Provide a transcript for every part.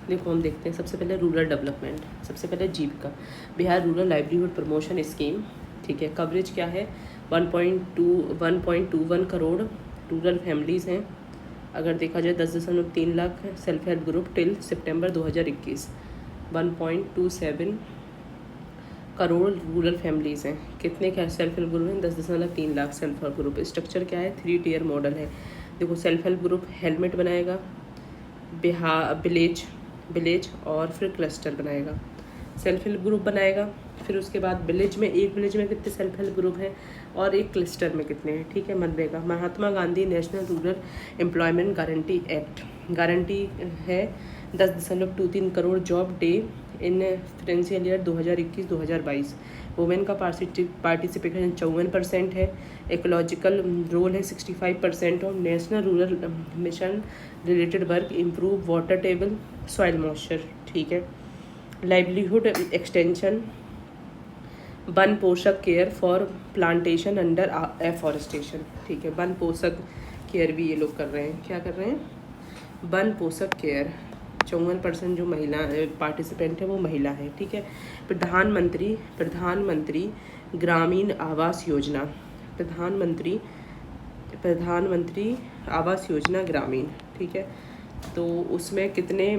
देखो हम देखते हैं सबसे पहले रूरल डेवलपमेंट, सबसे पहले Jeevika, Bihar rural livelihood promotion scheme. ठीक है, कवरेज क्या है, 1.21 करोड़ रूरल फैमिलीज़ हैं। अगर देखा जाए 10.3 lakh self help group till सितंबर 2021, 1.27 करोड़ रूरल फैमिलीज़ हैं। कितने क्या सेल्फ हेल्प ग्रुप हैं, 10.3 lakh self help group. Structure क्या है, 3 टियर मॉडल है। देखो सेल्फ हेल्प ग्रुप हेलमेट बनाएगा, विलेज और फिर क्लस्टर बनाएगा। सेल्फ हेल्प ग्रुप बनाएगा, फिर उसके बाद विलेज में, एक विलेज में कितने सेल्फ हेल्प ग्रुप हैं और एक क्लस्टर में कितने हैं। ठीक है, मनरेगा, Mahatma Gandhi national rural employment guarantee act, guarantee है 10.23 crore job day in financial year 2021-2022। Women का पार्टिसिपेशन 54% है। इकोलॉजिकल रोल है 65% और national rural mission related work improve water table soil moisture. ठीक है, लाइवलीहुड एक्सटेंशन, वन पोषक care for plantation under afforestation. ठीक है, वन पोषक केयर भी ये लोग कर रहे हैं। क्या कर रहे हैं, वन पोषक केयर। 54% जो महिला पार्टिसिपेंट है वो महिला है। ठीक है, प्रधानमंत्री ग्रामीण आवास योजना, प्रधानमंत्री आवास योजना ग्रामीण। ठीक है, तो उसमें कितने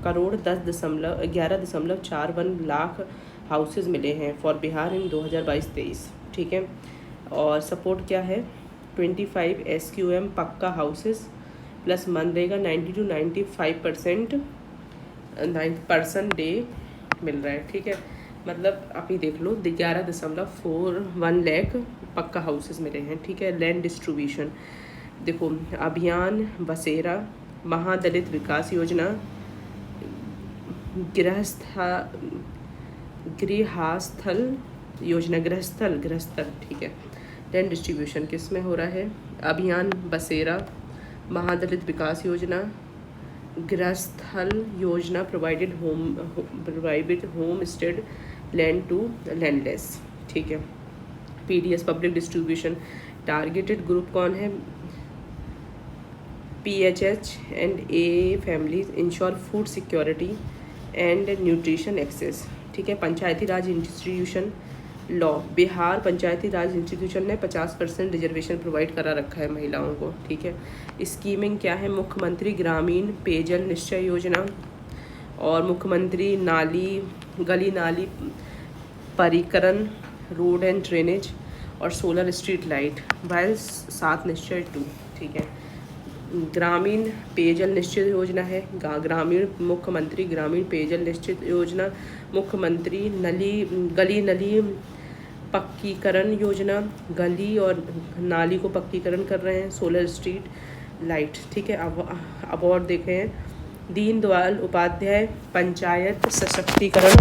करोड़ 11.41 लाख हाउसेज मिले हैं फॉर बिहार इन 2022-23। ठीक है, और सपोर्ट क्या है, 25 SQM पक्का houses plus MNREGA 90 to 95% 9% day meal रहा है। ठीक है, मतलब आप ही देख लो 11.41 लाख पक्का हाउसेज मिले हैं। ठीक है, लैंड डिस्ट्रीब्यूशन देखो, अभियान बसेरा, महादलित विकास योजना, गृहस्थल योजना, गृहस्थल। ठीक है, लैंड डिस्ट्रीब्यूशन किस में हो रहा है, अभियान बसेरा, महादलित विकास योजना, गृहस्थल योजना, provided homestead land to landless. ठीक है, PDS public distribution, targeted group कौन है, PHH and AA families, ensure food security and nutrition access. ठीक है, Panchayati Raj institution law, Bihar Panchayati Raj institution ने 50% रिजर्वेशन प्रोवाइड करा रखा है महिलाओं को। ठीक है, स्कीमिंग क्या है, मुख्यमंत्री ग्रामीण पेयजल निश्चय योजना और मुख्यमंत्री गली नाली परिकरण, रोड एंड ड्रेनेज और सोलर स्ट्रीट लाइट वाइल 7 निश्चय 2। ठीक है, ग्रामीण पेयजल निश्चित योजना है, मुख्यमंत्री ग्रामीण पेयजल निश्चित योजना, मुख्यमंत्री गली नली पक्कीकरण योजना, गली और नाली को पक्कीकरण कर रहे हैं, सोलर स्ट्रीट लाइट। ठीक है, अवार्ड देखे हैं, दीनदयाल उपाध्याय पंचायत सशक्तिकरण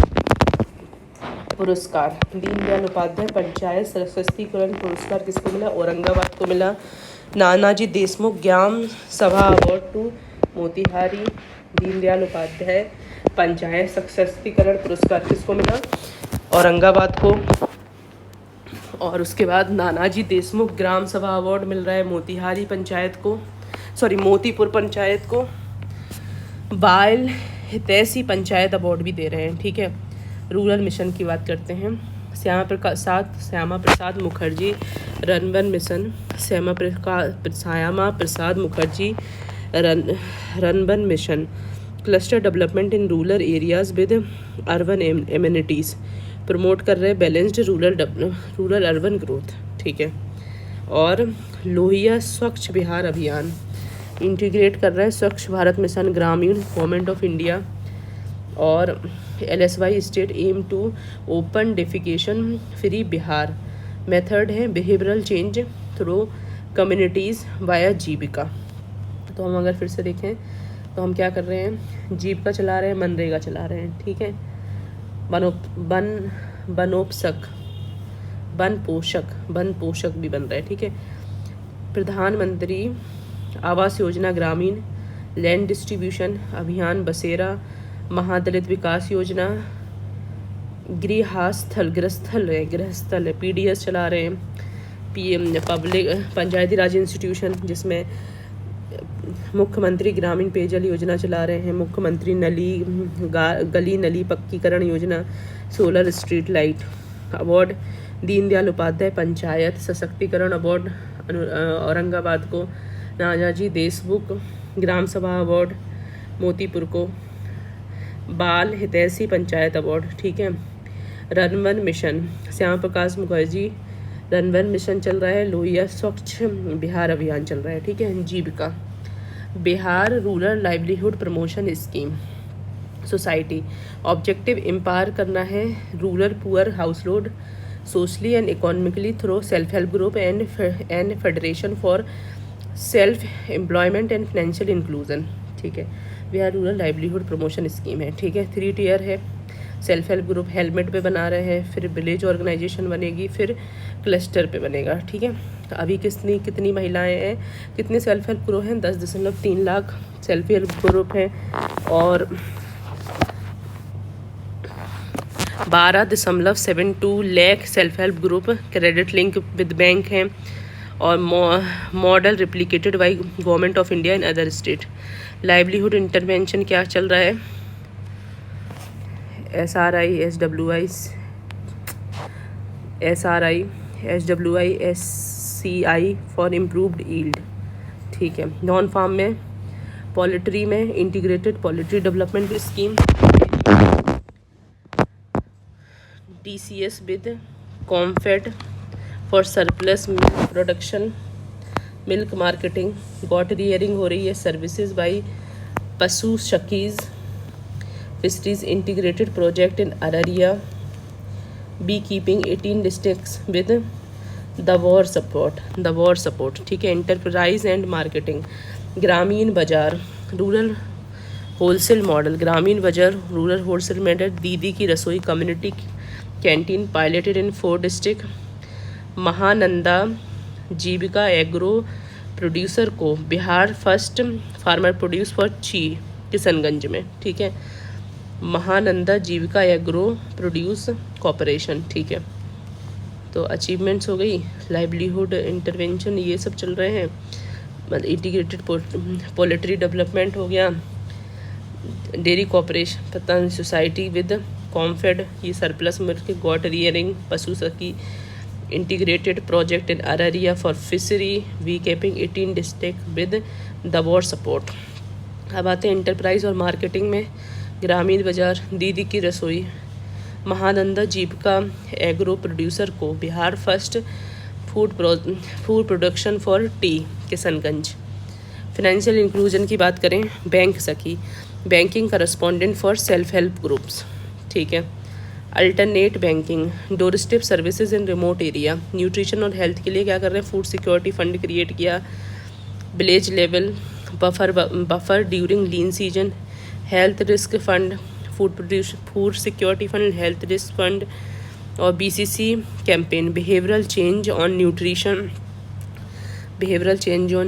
पुरस्कार, दीनदयाल उपाध्याय पंचायत सशक्तिकरण पुरस्कार किसको मिला, औरंगाबाद को मिला। नानाजी देशमुख ग्राम सभा अवार्ड टू मोतिहारी, दीनदयाल उपाध्याय पंचायत सशक्तिकरण पुरस्कार किसको मिला, औरंगाबाद को। और उसके बाद नानाजी देशमुख ग्राम सभा अवार्ड मिल रहा है मोतिहारी पंचायत को, मोतीपुर पंचायत को। बायल हितैषी पंचायत अवार्ड भी दे रहे हैं। ठीक है, रूरल मिशन की बात करते हैं, Shyama Prasad Mukherjee rurban mission, Shyama Prasad Mukherjee rurban mission, cluster development in rural areas with urban amenities, promote कर रहे हैं बैलेंस्ड रूरल अर्बन ग्रोथ। ठीक है, और लोहिया स्वच्छ बिहार अभियान इंटीग्रेट कर रहा है Swachh Bharat mission Grameen government of India, और LSY state aim to open defecation free Bihar, method है behavioural change through communities via Jeevika. तो हम अगर फिर से देखें तो हम क्या कर रहे हैं, जीविका चला रहे हैं, मनरेगा चला रहे हैं। ठीक है, वन पोषक भी बन रहा है। ठीक है, प्रधानमंत्री आवास योजना ग्रामीण, लैंड डिस्ट्रीब्यूशन, अभियान बसेरा, महादलित विकास योजना, गृहस्थल है, PDS चला रहे हैं, PM पब्लिक पंचायती राज इंस्टीट्यूशन जिसमें मुख्यमंत्री ग्रामीण पेयजल योजना चला रहे हैं, मुख्यमंत्री गली नली पक्कीकरण योजना, solar street light award, Deendayal Upadhyay Panchayat सशक्तिकरण अवार्ड औरंगाबाद को, नानाजी देशमुख ग्राम सभा अवार्ड मोतीपुर को, बाल हितैषी पंचायत अवार्ड, ठीक है। Run one mission Shyam Prakash Mukherjee run one mission चल रहा है, लोहिया स्वच्छ बिहार अभियान चल रहा है, ठीक है। Jeevika Bihar rural livelihood promotion scheme society, objective empower करना है rural poor household socially and economically through self help group and federation for self employment and financial inclusion, ठीक है। Bihar rural livelihood promotion scheme है, ठीक है। 3 टियर है, self help group helmet पे बना रहे हैं, फिर विलेज ऑर्गेनाइजेशन बनेगी, फिर क्लस्टर पे बनेगा, ठीक है। अभी कितनी महिलाएं हैं, कितने सेल्फ हेल्प ग्रुप हैं? 10.3 लाख सेल्फ हेल्प ग्रुप हैं और 12.72 lakh self help group credit link with bank हैं और model replicated by government of India in other state. Livelihood intervention क्या चल रहा है? SRI, SWI, SCI for improved yield, ठीक है। नॉन फार्म में पोल्ट्री में integrated poultry development scheme, DCS with COMFED for surplus milk production, milk marketing, goat rearing हो रही है, सर्विसेज बाई पशु शकीज, fisheries integrated project in Araria, B keeping 18 districts with the war support, ठीक है। एंटरप्राइज एंड मार्केटिंग, ग्रामीण बाजार रूरल होलसेल मॉडल, ग्रामीण बाजार रूरल होलसेल मॉडल, दीदी की रसोई कम्युनिटी कैंटीन पायलटेड इन 4 डिस्ट्रिक्ट, महानंदा जीविका एग्रो प्रोड्यूसर को Bihar first farmer produce for ची किशनगंज में, ठीक है। महानंदा जीविका एग्रो प्रोड्यूस कॉरपोरेशन, ठीक है। तो अचीवमेंट्स हो गई, लाइवलीहुड इंटरवेंशन ये सब चल रहे हैं, मतलब इंटीग्रेटेड पोल्ट्री डेवलपमेंट हो गया, डेयरी कॉरपोरेशन पता सोसाइटी विद कॉम्फेड ये सरप्लस मिल्क, गॉट रियरिंग पशु सखी integrated project in Araria for fishery, bee keeping 18 district with the war support. अब आते हैं इंटरप्राइज और मार्केटिंग में, ग्रामीण बाजार, दीदी की रसोई, महानंदा जीविका एग्रो प्रोड्यूसर को Bihar first food production for tea Kishanganj. Financial inclusion की बात करें, bank Sakhi banking correspondent for self help groups, ठीक है। Alternate banking, doorstep services in remote area, nutrition और हेल्थ के लिए क्या कर रहे हैं? फूड सिक्योरिटी फंड क्रिएट किया, village level buffer during lean season, health risk fund, food security fund, health risk fund और BCC campaign, behavioural change on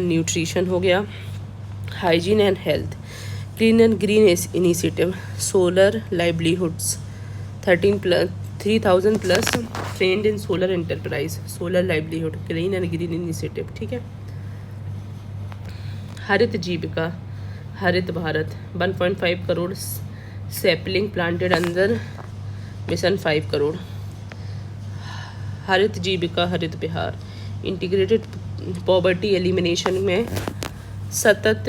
nutrition हो गया, hygiene and health, clean and green initiative, solar livelihoods, 3,000 plus trend in solar enterprise, solar livelihood, clean and green initiative, ठीक है। हरित जीविका, हरित Bharat, 1.5 crore sapling planted अंदर mission 5 crore, हरित जीविका हरित बिहार, इंटीग्रेटेड पॉवर्टी एलिमिनेशन में सतत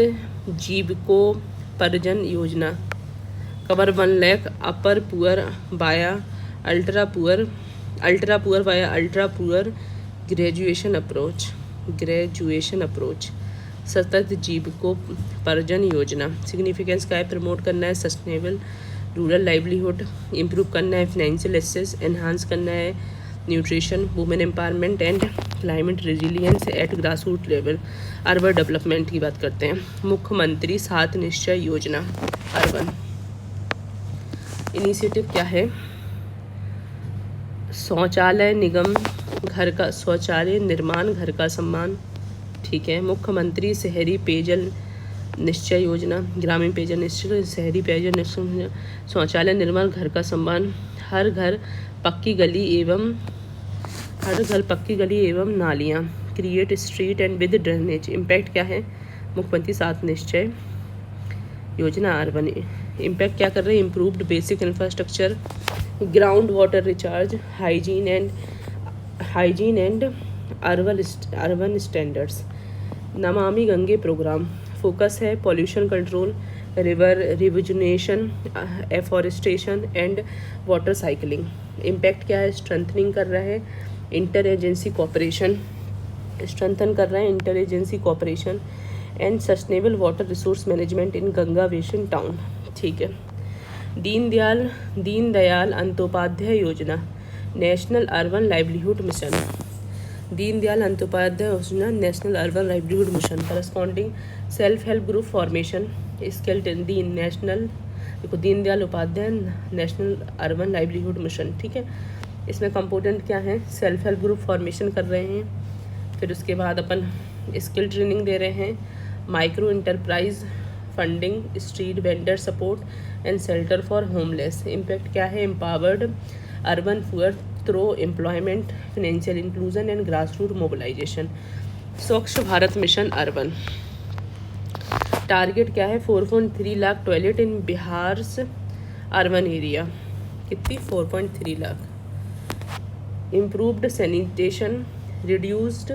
जीविकोपर्जन योजना, कवर 1 लाख अपर पुअर बाया अल्ट्रा पुअर बाया अल्ट्रा पुअर ग्रेजुएशन अप्रोच, सतत जीविकोपर्जन योजना। सिग्निफिकेंस का है? प्रमोट करना है सस्टेनेबल रूरल लाइवलीहुड, इम्प्रूव करना है फाइनेंशियल एक्सेस, एनहांस करना है nutrition, women empowerment and climate resilience at grass root level. Urban development की बात करते हैं, मुख्यमंत्री 7 निश्चय योजना अर्बन इनिशिएटिव क्या है? शौचालय निर्माण घर का सम्मान, ठीक है। मुख्यमंत्री शहरी पेयजल निश्चय योजना, ग्रामीण पेयजल निश्चय, शहरी पेयजल निश्चय, शौचालय निर्माण घर का सम्मान, हर घर पक्की गली एवं नालियाँ, create street and with drainage. Impact क्या है? मुख्यमंत्री 7 निश्चय योजना अर्बन इम्पैक्ट क्या कर रहे हैं, improved basic infrastructure, ground water recharge, hygiene and urban standards. Namami Gange programme focus है pollution control, river rejuvenation, afforestation and water cycling. Impact क्या है, स्ट्रेंथनिंग कर रहा है इंटर एजेंसी कोऑपरेशन, स्ट्रेंथन कर रहा है inter agency cooperation and sustainable water resource management in Ganga basin town. ठीक है। Deendayal Antyodaya Yojana, national urban livelihood mission. Deendayal Antyodaya Yojana, national urban livelihood mission. Corresponding self help group formation, skill national, देखो Deendayal Upadhyaya national urban livelihood mission. ठीक है। इसमें component क्या है, self help group formation कर रहे हैं, फिर उसके बाद अपन स्किल ट्रेनिंग दे रहे हैं, micro enterprise funding, street vendor support and shelter for homeless. Impact क्या है, empowered urban poor through employment, financial inclusion and grass root mobilization. Swachh Bharat mission urban, target क्या है, 4.3 lakh toilet in Bihar urban area. कितनी, 4.3 lakh. Improved sanitation, reduced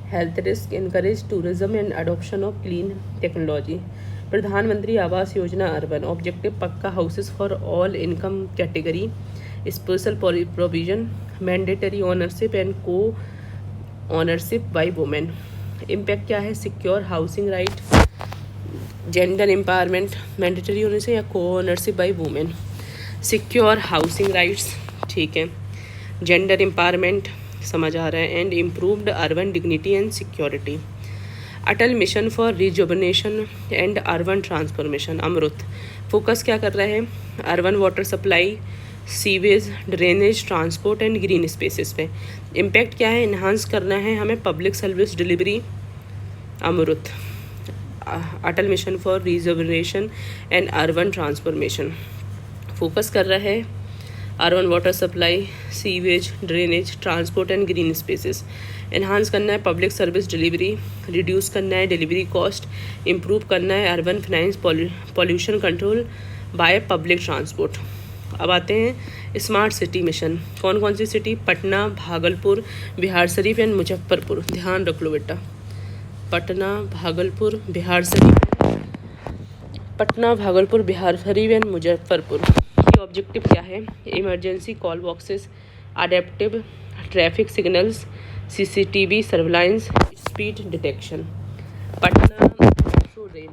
health risk, encourage tourism and adoption of clean technology. Pradhan Mantri Awas Yojana urban, objective pucca houses for all income category, special provision, mandatory ownership and co ownership by women. Impact क्या है, secure housing right, gender empowerment, mandatory ownership या co ownership by women. Secure housing rights, ठीक है, gender empowerment समझ आ रहा है, and improved urban dignity and security. Atal mission for rejuvenation and urban transformation AMRUT, focus क्या कर रहा है, urban water supply, sewage, drainage, transport and green spaces पे। इम्पैक्ट क्या है, इन्हांस करना है हमें public service delivery. AMRUT, Atal mission for rejuvenation and urban transformation, focus कर रहा है urban water supply, sewage, drainage, transport and green spaces. Enhance करना है पब्लिक सर्विस डिलीवरी, रिड्यूस करना है डिलीवरी कॉस्ट, इम्प्रूव करना है urban finance, pollution control by public transport. अब आते हैं स्मार्ट सिटी मिशन। कौन कौन सी सिटी, पटना, भागलपुर, बिहार शरीफ एंड मुजफ्फरपुर। ध्यान रख लो बेटा, पटना, भागलपुर, बिहार शरीफ, पटना, भागलपुर, बिहार शरीफ एंड मुजफ्फरपुर। की ऑब्जेक्टिव क्या है, emergency call boxes, adaptive traffic signals, CCTV surveillance, speed detection. Patna metro rail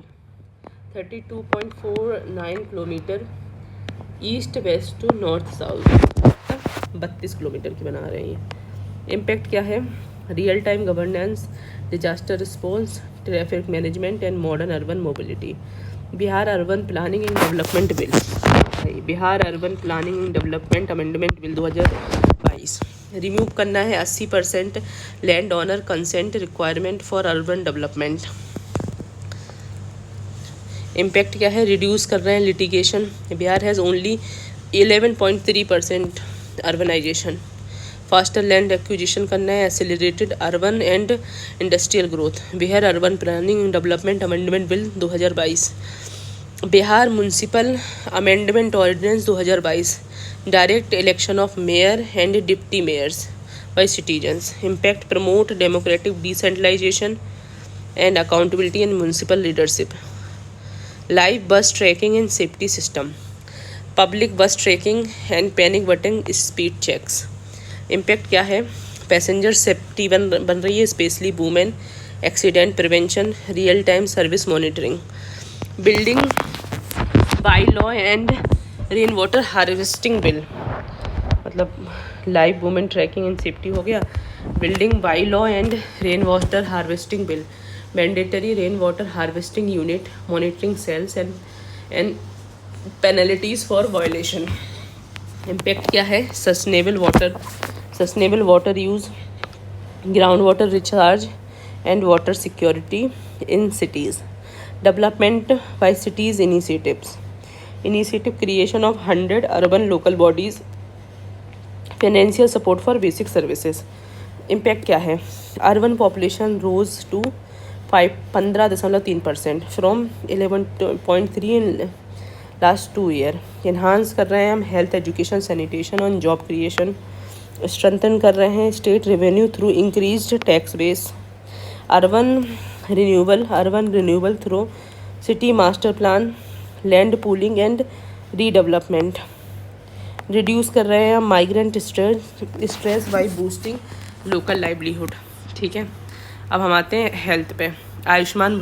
32.49 kilometre east west to north south 32 kilometre की बना रहे हैं। इम्पैक्ट क्या है, real time governance, disaster response, traffic management and modern urban mobility. Bihar urban planning and development bill, Bihar urban planning and development amendment bill 2022। Remove करना है 80% land owner consent requirement for urban development. Impact क्या है, reduce कर रहे हैं litigation. Bihar has only 11.3% urbanization. Faster land acquisition करना है, accelerated urban and industrial growth. Bihar urban planning and development amendment bill 2022। Bihar municipal amendment ordinance 2022, direct election of mayor and deputy mayors by citizens. Impact promote democratic decentralisation and accountability in municipal leadership. Live bus tracking and safety system, public bus tracking and panic button speed checks. Impact क्या है, passenger safety बन रही है, specially women, accident prevention, real time service monitoring. Building by law and rain water harvesting bill, मतलब live women tracking and safety हो गया। Building by law and rain water harvesting bill, mandatory rain water harvesting unit, monitoring cells and penalties for violation. Impact क्या है, sustainable water use, ground water recharge and water security in cities. Development by cities initiative creation of 100 urban local bodies, financial support for basic services. Impact क्या है, urban population rose to 15.3% from 11.3 in last 2 year. Enhance कर रहे हैं हम health education sanitation और job creation. Strengthen कर रहे हैं state revenue through increased tax base. Urban renewable through city master plan, land pooling and redevelopment. Reduce कर रहे हैं हम migrant stress by boosting local livelihood. ठीक है, अब हम आते हैं हेल्थ पे। आयुष्मान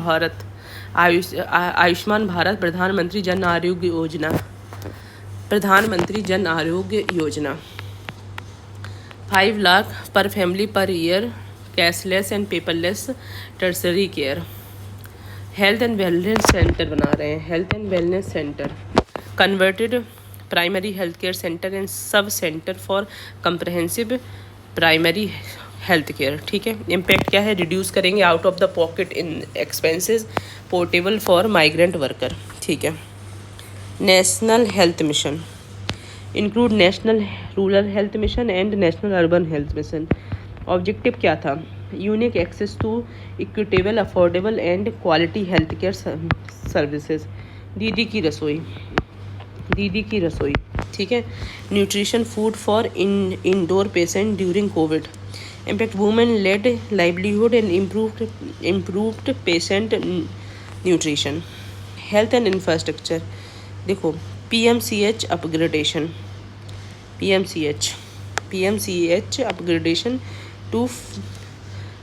भारत प्रधानमंत्री जन आरोग्य योजना 5 लाख पर family per year, cashless and paperless tertiary care. Health and wellness centre बना रहे हैं, health and wellness centre converted primary health care centre and sub centre for comprehensive primary health care. ठीक है, इम्पैक्ट क्या है, रिड्यूस करेंगे out of the pocket in expenses, portable for migrant worker. ठीक है, national health mission include national rural health mission and national urban health mission. Objective क्या था, unique access to equitable affordable and quality health care services. दीदी की रसोई। ठीक है, nutrition food for indoor patient during COVID. Impact women led livelihood and improved patient nutrition. Health and infrastructure देखो, PMCH upgradation, PMCH upgradation to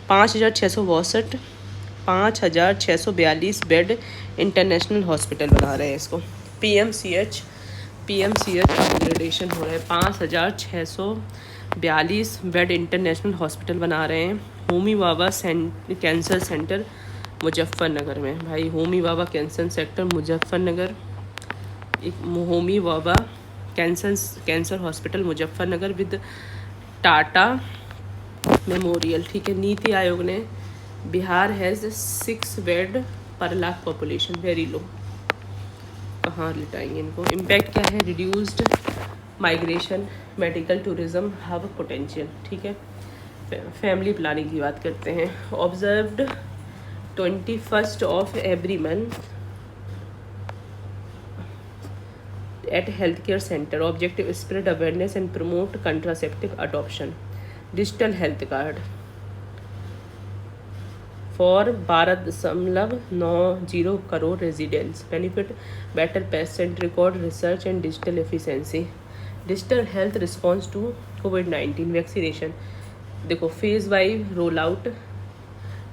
5,642 bed international hospital बना रहे हैं इसको। PMCH अपग्रेडेशन हो रहा है, 5,642 बेड इंटरनेशनल हॉस्पिटल बना रहे हैं। होमी भाभा कैंसर सेंटर मुजफ्फरनगर में, भाई होमी भाभा कैंसर सेक्टर मुजफ्फरनगर, एक Homi Bhabha cancer hospital Muzaffarnagar with Tata memorial. ठीक है, नीति आयोग ने बिहार हैज़ 6 बेड पर लाख पॉपुलेशन, वेरी लो। कहाँ लिटाएंगे इनको। इम्पैक्ट क्या है, reduced migration, medical tourism hub potential. ठीक है, फैमिली प्लानिंग की बात करते हैं। Observed 21st of every month at healthcare center. Objective spread awareness and promote contraceptive adoption. Digital health card for 12.90 crore residents. Benefit better patient record research and digital efficiency. Digital health response to COVID-19 vaccination. देखो, phase wise roll out.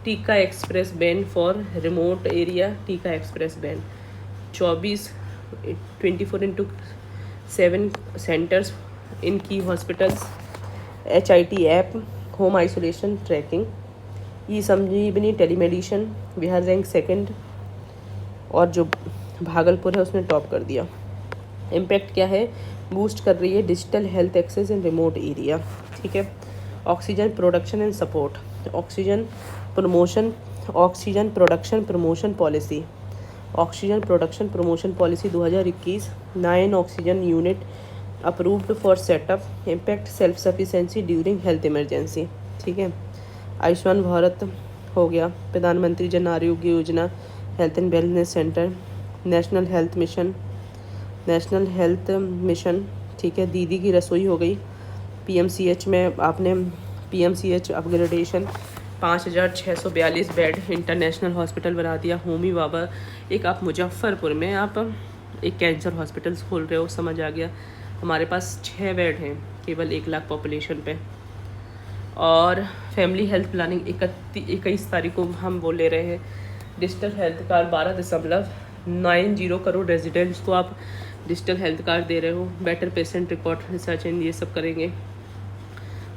टीका express van for remote area, टीका express van 24/7 centres in key hospitals. HIT app, home isolation tracking. E Sanjeevani telemedicine, Bihar rank 2nd और जो भागलपुर है उसने top कर दिया। Impact क्या है, बूस्ट कर रही है digital health access in remote area. ठीक है, oxygen production and support, oxygen production promotion policy, oxygen production promotion policy 2021। 9 oxygen unit approved for setup. Impact self sufficiency during health emergency. ठीक है, आयुष्मान भारत हो गया, प्रधानमंत्री Jan Arogya Yojana, health and wellness centre, national health mission. ठीक है, दीदी की रसोई हो गई। PMCH में आपने PMCH upgradation 5,642 bed international hospital बना दिया। होमी भाभा, एक आप मुजफ्फरपुर में आप एक कैंसर हॉस्पिटल खोल रहे हो, समझ आ गया। हमारे पास 6 बेड हैं केवल 1 लाख पॉपुलेशन पे। और फैमिली हेल्थ प्लानिंग 21 तारीख को हम वो ले रहे हैं। Digital health card 12.90 crore residents को आप डिजिटल हेल्थ कार्ड दे रहे हो। Better patient record research and ये सब करेंगे।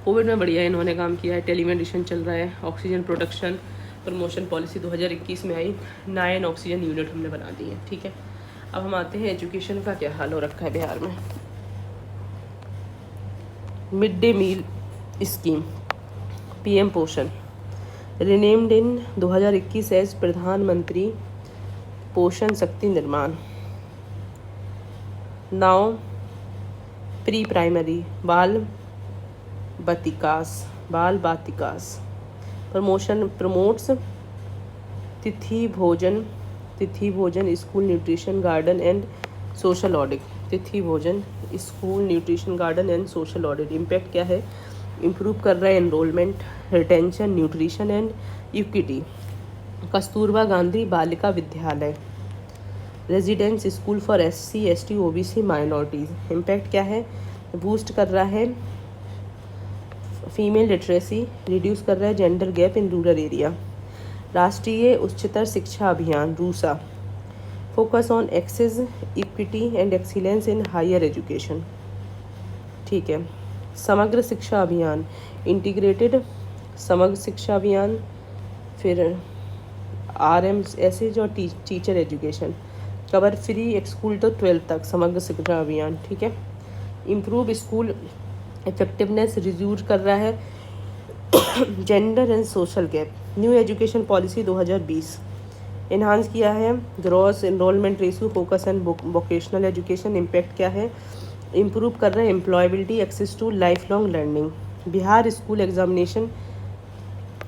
कोविड में बढ़िया इन्होंने काम किया है। टेलीमेडिसिन चल रहा है। ऑक्सीजन प्रोडक्शन प्रमोशन पॉलिसी 2021 में आई। 9 ऑक्सीजन यूनिट हमने बना दी है। ठीक है, अब हम आते हैं एजुकेशन का क्या हाल हो रखा है बिहार में। Mid day meal scheme, PM Poshan, renamed in 2021 as Pradhan Mantri Poshan शक्ति निर्माण। नाउ प्री प्राइमरी बाल बातिकास प्रमोट्स तिथि भोजन school nutrition garden and social audit. तिथि भोजन school nutrition garden and social audit. Impact क्या है? इम्प्रूव कर रहा है enrolment, retention, nutrition and equity. Kasturba Gandhi Balika Vidyalaya residence school for SC ST OBC minorities. Impact क्या है? बूस्ट कर रहा है फीमेल लिटरेसी, रिड्यूस कर रहा है gender gap in rural area. राष्ट्रीय उच्चतर शिक्षा अभियान RUSA focus on access, equity and excellence in higher education. ठीक है। समग्र शिक्षा अभियान इंटीग्रेटेड समग्र शिक्षा अभियान, फिर RMSS और teacher education cover free school तो 12th तक समग्र शिक्षा अभियान। ठीक है। इम्प्रूव स्कूल इफेक्टिवनेस, रिड्यूस कर रहा है gender and social gap. New education policy 2020 enhance किया है gross enrolment ratio, focus and vocational education. Impact क्या है? इम्प्रूव कर रहा है employability, access to life long learning. Bihar school examination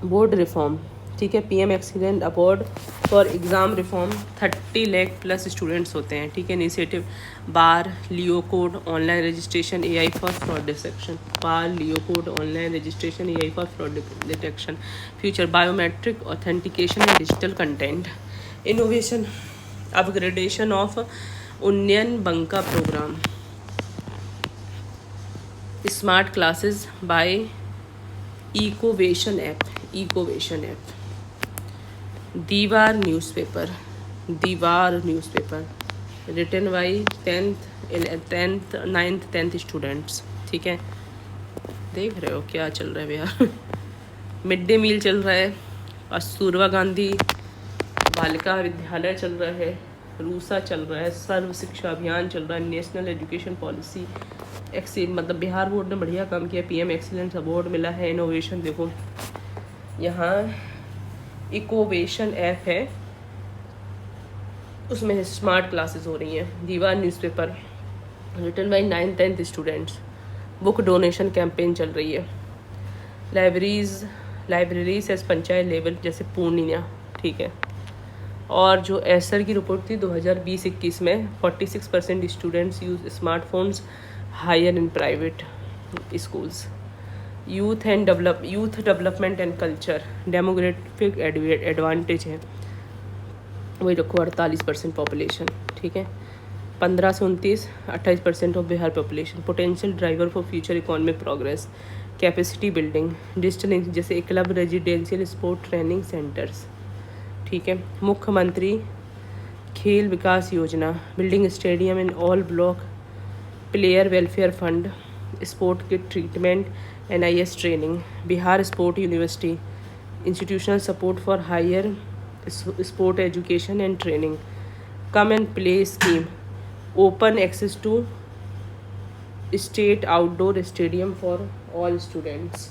board reform. ठीक है। PM excellent award for exam reform 30 लाख प्लस स्टूडेंट्स होते हैं। ठीक है। इनिशिएटिव बार लियो code online registration AI for fraud detection. Bar लियो code online registration AI for fraud detection. Future biometric authentication and digital content. Innovation upgradation of Unnayan Banka programme. Smart classes by Ekovation app. दीवार newspaper written by 9th 10th students. ठीक है। देख रहे हो क्या चल रहा है भैया। मिड डे मील चल रहा है, कस्तूरबा गांधी बालिका विद्यालय चल रहा है, रूसा चल रहा है, सर्व शिक्षा अभियान चल रहा है, नेशनल एजुकेशन पॉलिसी मतलब बिहार बोर्ड ने बढ़िया काम किया, PM एक्सीलेंस अवार्ड मिला है। इनोवेशन देखो यहाँ इकोवेशन ऐप है, उसमें स्मार्ट क्लासेस हो रही हैं। दीवार newspaper written by 9th 10th students. Book donation campaign चल रही है। लाइब्रेरीज एज पंचायत लेवल जैसे पूर्णिया। ठीक है। और जो एसर की रिपोर्ट थी 2020-21 में 46% students use smartphones higher in private schools. Youth development and culture demographic advantage है, वही रखो 48% पॉपुलेशन। ठीक है। 15 से 29 28% of Bihar population. Potential driver for future economic progress. Capacity building digital जैसे club, residential sport training centres. ठीक है। Mukhyamantri Khel Vikas Yojana building stadium in all block, player welfare fund, sport kit treatment, NIS training. Bihar sport university institutional support for higher sport education and training. Come and play scheme open access to state outdoor stadium for all students.